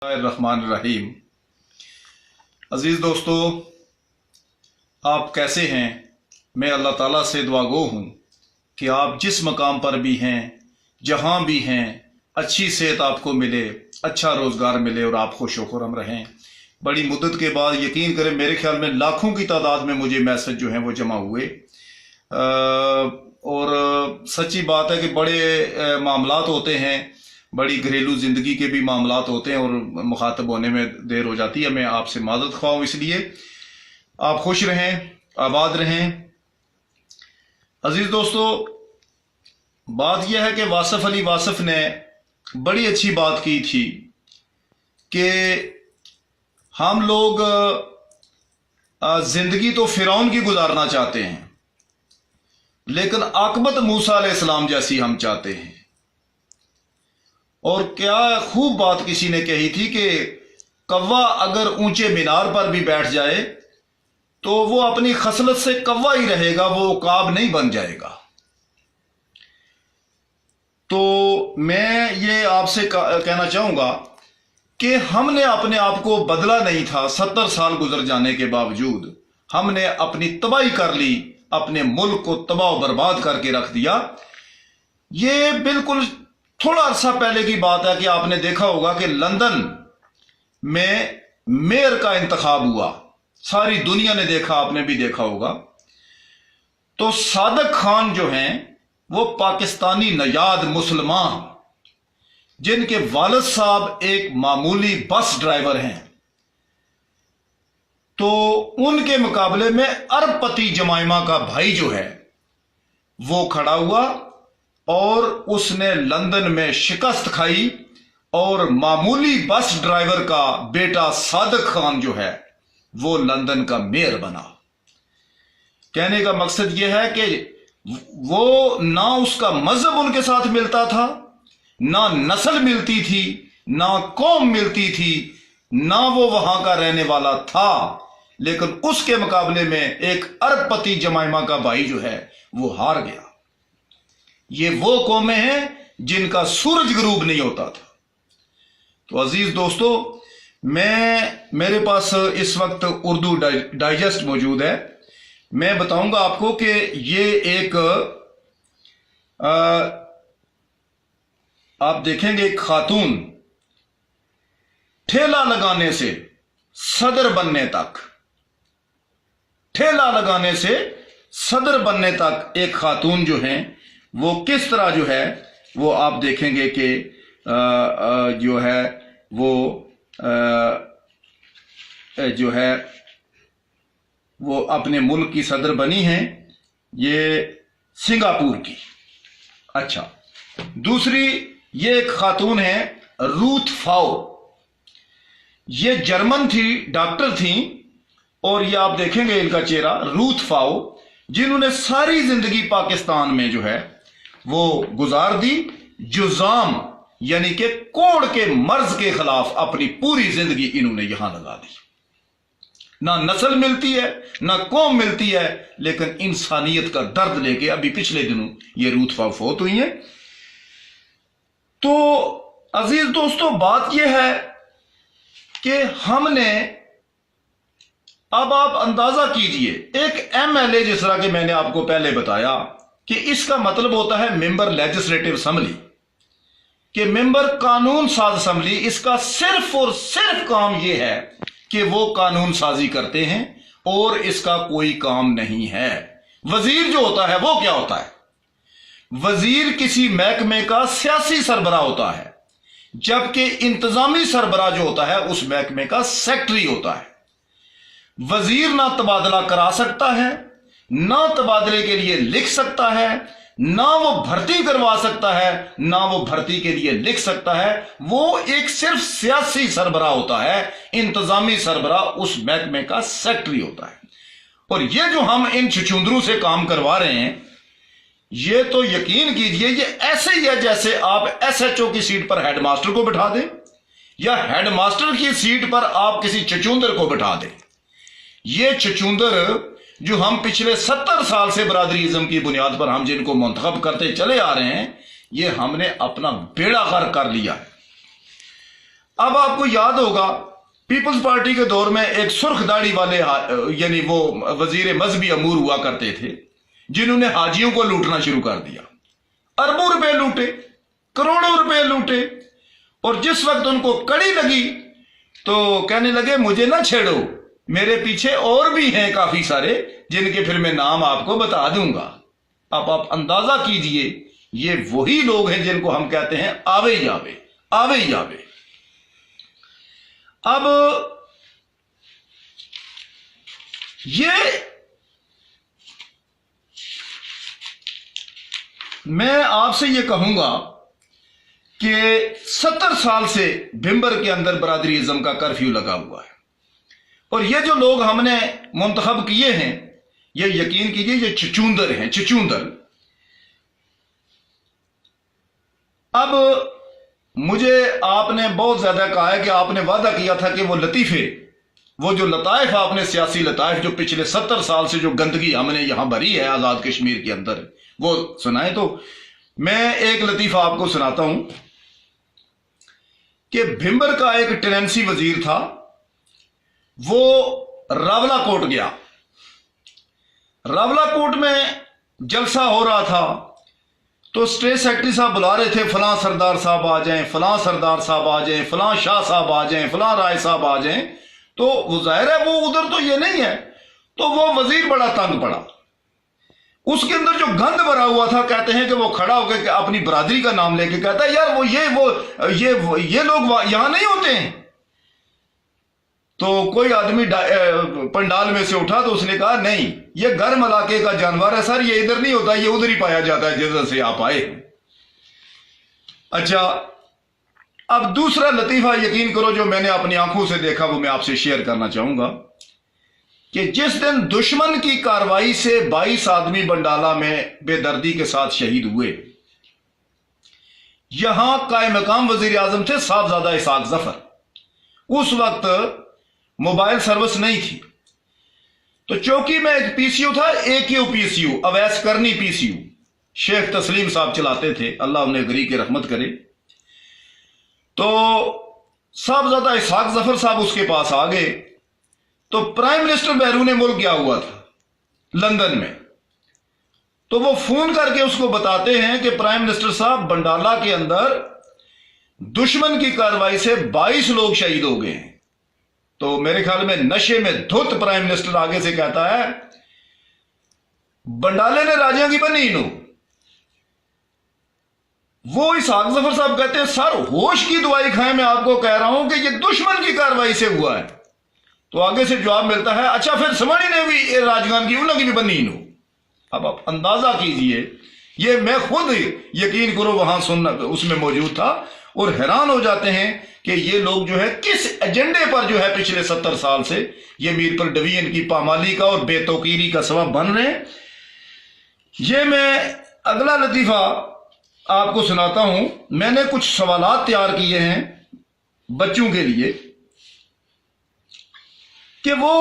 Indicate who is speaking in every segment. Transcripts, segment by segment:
Speaker 1: रहमान। अजीज दोस्तों, आप कैसे हैं? मैं अल्लाह ताला से दुआगो हूँ कि आप जिस मकाम पर भी हैं, जहाँ भी हैं, अच्छी सेहत आपको मिले, अच्छा रोज़गार मिले और आप खुश खुर्रम रहें। बड़ी मुद्दत के बाद यकीन करें, मेरे ख्याल में लाखों की तादाद में मुझे मैसेज जो हैं वो जमा हुए और सच्ची बात है कि बड़े मामलात होते हैं, बड़ी घरेलू ज़िंदगी के भी मामलात होते हैं और मुखातब होने में देर हो जाती है। मैं आपसे माज़रत ख्वाह हूँ, इसलिए आप खुश रहें, आबाद रहें। अजीज़ दोस्तों, बात यह है कि वासिफ अली वासिफ ने बड़ी अच्छी बात की थी कि हम लोग ज़िंदगी तो फ़िरौन की गुजारना चाहते हैं, लेकिन आकबत मूसा अलैहिस्सलाम जैसी हम चाहते हैं। और क्या खूब बात किसी ने कही थी कि कौवा अगर ऊंचे मीनार पर भी बैठ जाए तो वो अपनी खसलत से कौवा ही रहेगा, वो उकाब नहीं बन जाएगा। तो मैं ये आपसे कहना चाहूंगा कि हमने अपने आप को बदला नहीं था। 70 साल गुजर जाने के बावजूद हमने अपनी तबाही कर ली, अपने मुल्क को तबाह बर्बाद करके रख दिया। ये बिल्कुल थोड़ा अरसा पहले की बात है कि आपने देखा होगा कि लंदन में मेयर का इंतखाब हुआ, सारी दुनिया ने देखा, आपने भी देखा होगा। तो सादक खान जो हैं वो पाकिस्तानी नयाद मुसलमान, जिनके वालिद साहब एक मामूली बस ड्राइवर हैं, तो उनके मुकाबले में अरबपति जमाइमा का भाई जो है वो खड़ा हुआ और उसने लंदन में शिकस्त खाई और मामूली बस ड्राइवर का बेटा सादक खान जो है वो लंदन का मेयर बना। कहने का मकसद यह है कि वो ना उसका मजहब उनके साथ मिलता था, ना नस्ल मिलती थी, ना कौम मिलती थी, ना वो वहां का रहने वाला था, लेकिन उसके मुकाबले में एक अरबपति जमाइमा का भाई जो है वो हार गया। ये वो कौमें हैं जिनका सूरज गुरूब नहीं होता था। तो अजीज दोस्तों, मेरे पास इस वक्त उर्दू डाइजेस्ट मौजूद है। मैं बताऊंगा आपको कि ये एक आप देखेंगे एक खातून ठेला लगाने से सदर बनने तक, ठेला लगाने से सदर बनने तक एक खातून जो है वो किस तरह जो है वो आप देखेंगे कि जो है वो जो है वो अपने मुल्क की सदर बनी है, ये सिंगापुर की। अच्छा, दूसरी ये एक खातून है रूथ फाओ, ये जर्मन थी, डॉक्टर थी, और ये आप देखेंगे इनका चेहरा, रूथ फाओ, जिन्होंने सारी जिंदगी पाकिस्तान में जो है वो गुजार दी। जुजाम यानी कि कोड़ के मर्ज के खिलाफ अपनी पूरी जिंदगी इन्होंने यहां लगा दी। ना नस्ल मिलती है, ना कौम मिलती है, लेकिन इंसानियत का दर्द लेके अभी पिछले दिनों ये रूथ फाओ फौत हुई है। तो अजीज दोस्तों, बात यह है कि हमने, अब आप अंदाजा कीजिए, एक एमएलए, जिस तरह के मैंने आपको पहले बताया कि इसका मतलब होता है मेंबर लेजिस्लेटिव असेंबली, कि मेंबर कानून साज असेंबली, इसका सिर्फ और सिर्फ काम यह है कि वो कानून साजी करते हैं और इसका कोई काम नहीं है। वजीर जो होता है वो क्या होता है? वजीर किसी महकमे का सियासी सरबराह होता है, जबकि इंतजामी सरबराह जो होता है उस महकमे का सेक्रेटरी होता है। वजीर ना तबादला करा सकता है, ना तबादले के लिए लिख सकता है, ना वो भर्ती करवा सकता है, ना वो भर्ती के लिए लिख सकता है। वो एक सिर्फ सियासी सरबराह होता है, इंतजामी सरबराह उस महकमे का सेक्रेटरी होता है। और ये जो हम इन छुछुंदरों से काम करवा रहे हैं, ये तो यकीन कीजिए ये ऐसे ही है जैसे आप एसएचओ की सीट पर हेडमास्टर को बिठा दें या हेडमास्टर की सीट पर आप किसी छुछुंदर को बिठा दें। ये छुछुंदर जो हम पिछले 70 साल से बरादरीज़म की बुनियाद पर हम जिनको मुंतखब करते चले आ रहे हैं, ये हमने अपना बेड़ा गर्क कर लिया है। अब आपको याद होगा पीपल्स पार्टी के दौर में एक सुर्ख दाढ़ी वाले यानी वो वजीर मजहबी अमूर हुआ करते थे, जिन्होंने हाजियों को लूटना शुरू कर दिया। अरबों रुपए लूटे, करोड़ों रुपए लूटे, और जिस वक्त उनको कड़ी लगी तो कहने लगे मुझे ना छेड़ो, मेरे पीछे और भी हैं काफी सारे जिनके फिर मैं नाम आपको बता दूंगा। अब आप अंदाजा कीजिए, ये वही लोग हैं जिनको हम कहते हैं आवे जावे, आवे जावे। अब ये मैं आपसे ये कहूंगा कि 70 साल से भिंबर के अंदर बरादरी इज़्म का कर्फ्यू लगा हुआ है, और ये जो लोग हमने मुंतखब किए हैं, ये यकीन कीजिए ये चचूंदर हैं, चचूंदर। अब मुझे आपने बहुत ज्यादा कहा है कि आपने वादा किया था कि वो लतीफे, वो जो लताइफ आपने सियासी लताइफ जो पिछले 70 साल से जो गंदगी हमने यहां भरी है आजाद कश्मीर के अंदर, वो सुनाए। तो मैं एक लतीफा आपको सुनाता हूं कि भिंबर का एक टेनेंसी वजीर था, वो रावलाकोट गया। रावलाकोट में जलसा हो रहा था तो स्टेट सेक्रेटरी साहब बुला रहे थे, फलां सरदार साहब आ जाएं, फलां सरदार साहब आ जाएं, फलां शाह साहब आ जाएं, फलां राय साहब आ जाएं। तो वो जाहिर है वो उधर तो ये नहीं है, तो वो वजीर बड़ा तंग पड़ा। उसके अंदर जो गंद भरा हुआ था, कहते हैं कि वो खड़ा होकर अपनी बरादरी का नाम लेके कहता है यार ये लोग यहां नहीं होते हैं। तो कोई आदमी पंडाल में से उठा तो उसने कहा नहीं, ये गर्म इलाके का जानवर है सर, ये इधर नहीं होता, ये उधर ही पाया जाता है जिधर से आप आए। अच्छा, अब दूसरा लतीफा यकीन करो जो मैंने अपनी आंखों से देखा वो मैं आपसे शेयर करना चाहूंगा कि जिस दिन दुश्मन की कार्रवाई से 22 आदमी बंडाला में बेदर्दी के साथ शहीद हुए, यहां कायम मकाम वजीर आजम थे साहबजादा इसाक जफर। उस वक्त मोबाइल सर्विस नहीं थी, तो चौकी में एक पीसीयू था, AQ पीसीयू, अवैस करनी पीसीयू, शेख तस्लीम साहब चलाते थे, अल्लाह उन्हें गरी की रहमत करे। तो साहबजादा इसाक जफर साहब उसके पास आ गए, तो प्राइम मिनिस्टर बैरून मुल्क गया हुआ था लंदन में, तो वो फोन करके उसको बताते हैं कि प्राइम मिनिस्टर साहब बंडाला के अंदर दुश्मन की कार्रवाई से 22 लोग शहीद हो गए हैं। तो मेरे ख्याल में नशे में धुत प्राइम मिनिस्टर आगे से कहता है बंडाले ने राजियां की बनी इनो। वो इसाक जफर साहब कहते हैं सर होश की दवाई खाएं, मैं आपको कह रहा हूं कि ये दुश्मन की कार्रवाई से हुआ है। तो आगे से जवाब मिलता है अच्छा फिर समानी ने भी राजगान की उन्होंने भी बनी इनो। अब आप अंदाजा कीजिए, ये मैं खुद यकीन करो वहां सुनना उसमें मौजूद था, और हैरान हो जाते हैं कि ये लोग जो है किस एजेंडे पर जो है पिछले 70 साल से ये मीरपुर डिवीजन की पामाली का और बेतौकीरी का सबब बन रहे हैं। ये मैं अगला लतीफा आपको सुनाता हूं। मैंने कुछ सवालात तैयार किए हैं बच्चों के लिए कि वो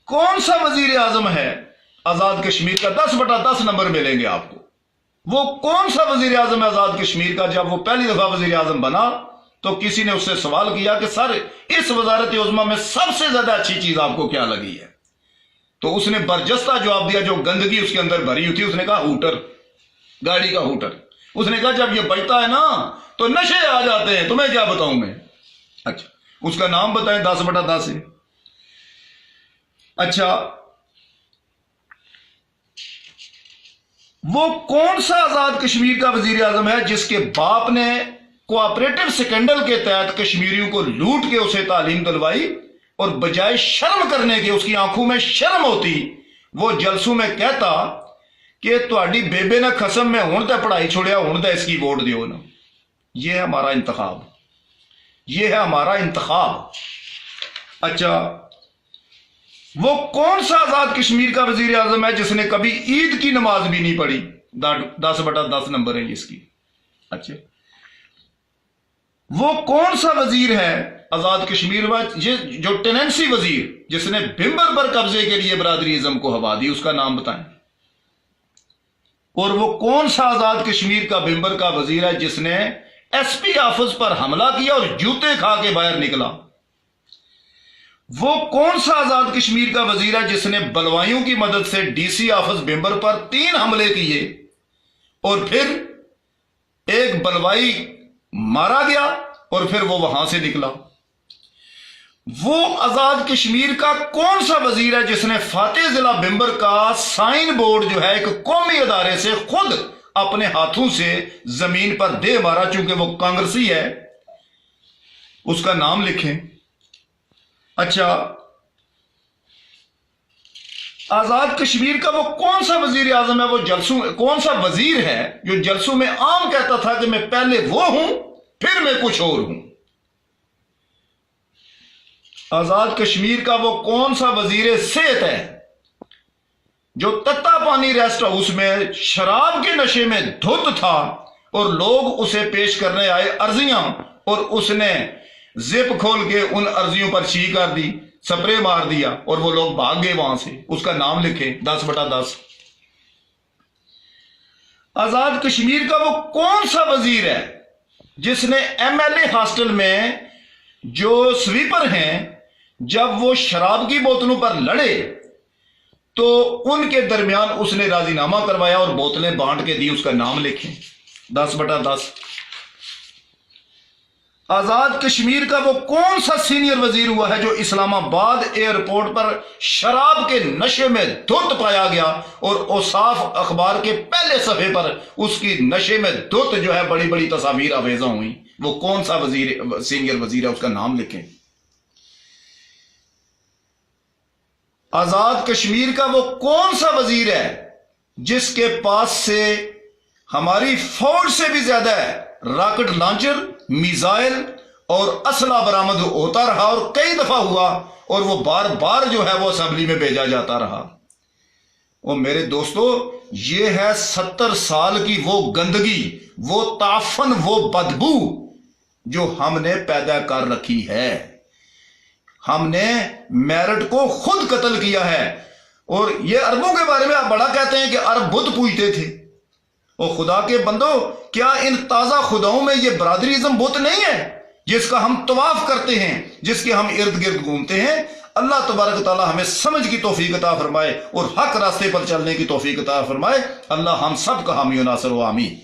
Speaker 1: कौन सा वजीर आजम है आजाद कश्मीर का, 10/10 नंबर मिलेंगे आपको। वो कौन सा वजीर आजम है आजाद कश्मीर का, जब वो पहली दफा वजीर आजम बना तो किसी ने उससे सवाल किया कि सर इस वजारत उज़्मा में सबसे ज्यादा अच्छी चीज आपको क्या लगी है? तो उसने बरजस्ता जवाब दिया, जो गंदगी उसके अंदर भरी हुई थी, उसने कहा हूटर, गाड़ी का हूटर। उसने कहा जब ये बजता है ना तो नशे आ जाते हैं, तुम्हें क्या बताऊं मैं। अच्छा, उसका नाम बताएं, 10/10 है। अच्छा, वो कौन सा आजाद कश्मीर का वजीर आजम है जिसके बाप ने कोऑपरेटिव स्कैंडल के तहत कश्मीरियों को लूट के उसे तालीम दिलवाई, और बजाय शर्म करने के, उसकी आंखों में शर्म होती, वो जलसों में कहता कि तुहाडी बेबे ने खसम में हुण ते पढ़ाई छोड़िया, हुण ते इसकी वोट दियो ना। ये है हमारा इंतखाब, ये है हमारा इंतखाब। अच्छा, वो कौन सा आजाद कश्मीर का वजीर आजम है जिसने कभी ईद की नमाज भी नहीं पढ़ी? 10/10 नंबर है इसकी। अच्छा, वो कौन सा वजीर है आजाद कश्मीर में, ये जो टेनेंसी वजीर जिसने भिंबर पर कब्जे के लिए बरादरी इज़्म को हवा दी, उसका नाम बताएं। और वो कौन सा आजाद कश्मीर का भिंबर का वजीर है जिसने एसपी ऑफिस पर हमला किया और जूते खा के बाहर निकला। वो कौन सा आजाद कश्मीर का वजीर है जिसने बलवाइयों की मदद से डीसी ऑफिस मेंबर पर 3 हमले किए और फिर एक बलवाई मारा गया और फिर वो वहां से निकला? वो आजाद कश्मीर का कौन सा वजीर है जिसने फातेह जिला मेंबर का साइन बोर्ड जो है एक कौमी अदारे से खुद अपने हाथों से जमीन पर दे मारा, चूंकि वो कांग्रेसी है, उसका नाम लिखें। अच्छा, आजाद कश्मीर का वो कौन सा वजीर आजम है, वो जलसों कौन सा वजीर है जो जलसों में आम कहता था कि मैं पहले वो हूं फिर मैं कुछ और हूं? आजाद कश्मीर का वो कौन सा वजीर सेहत है जो तत्ता पानी रेस्ट हाउस में शराब के नशे में धुत था और लोग उसे पेश करने आए अर्जियां और उसने जिप खोल के उन अर्जियों पर छी कर दी, स्प्रे मार दिया और वो लोग भाग गए वहां से? उसका नाम लिखें 10/10। आजाद कश्मीर का वो कौन सा वजीर है जिसने एमएलए हॉस्टल में जो स्वीपर हैं जब वो शराब की बोतलों पर लड़े तो उनके दरमियान उसने राजीनामा करवाया और बोतलें बांट के दी? उसका नाम लिखें 10/10। आजाद कश्मीर का वो कौन सा सीनियर वजीर हुआ है जो इस्लामाबाद एयरपोर्ट पर शराब के नशे में धुत पाया गया और औसाफ अखबार के पहले सफे पर उसकी नशे में धुत जो है बड़ी बड़ी तस्वीर आवेजा हुई? वो कौन सा वजीर सीनियर वजीर है, उसका नाम लिखें। आजाद कश्मीर का वो कौन सा वजीर है जिसके पास से हमारी फौज से भी ज्यादा रॉकेट लॉन्चर, मिसाइल और असला बरामद होता रहा और कई दफा हुआ और वो बार बार जो है वो असेंबली में भेजा जाता रहा? और मेरे दोस्तों, ये है 70 साल की वो गंदगी, वो ताफन, वो बदबू जो हमने पैदा कर रखी है। हमने मेरिट को खुद कत्ल किया है। और ये अरबों के बारे में आप बड़ा कहते हैं कि अरब बुत पूजते थे। और खुदा के बंदो, क्या इन ताजा खुदाओं में ये बरादरीज़म बुत नहीं है जिसका हम तवाफ करते हैं, जिसके हम इर्द गिर्द घूमते हैं? अल्लाह तबारक ताला हमें समझ की तौफीक अता फरमाए और हक रास्ते पर चलने की तौफीक अता फरमाए। अल्लाह हम सब का हामी नासर व आमीन।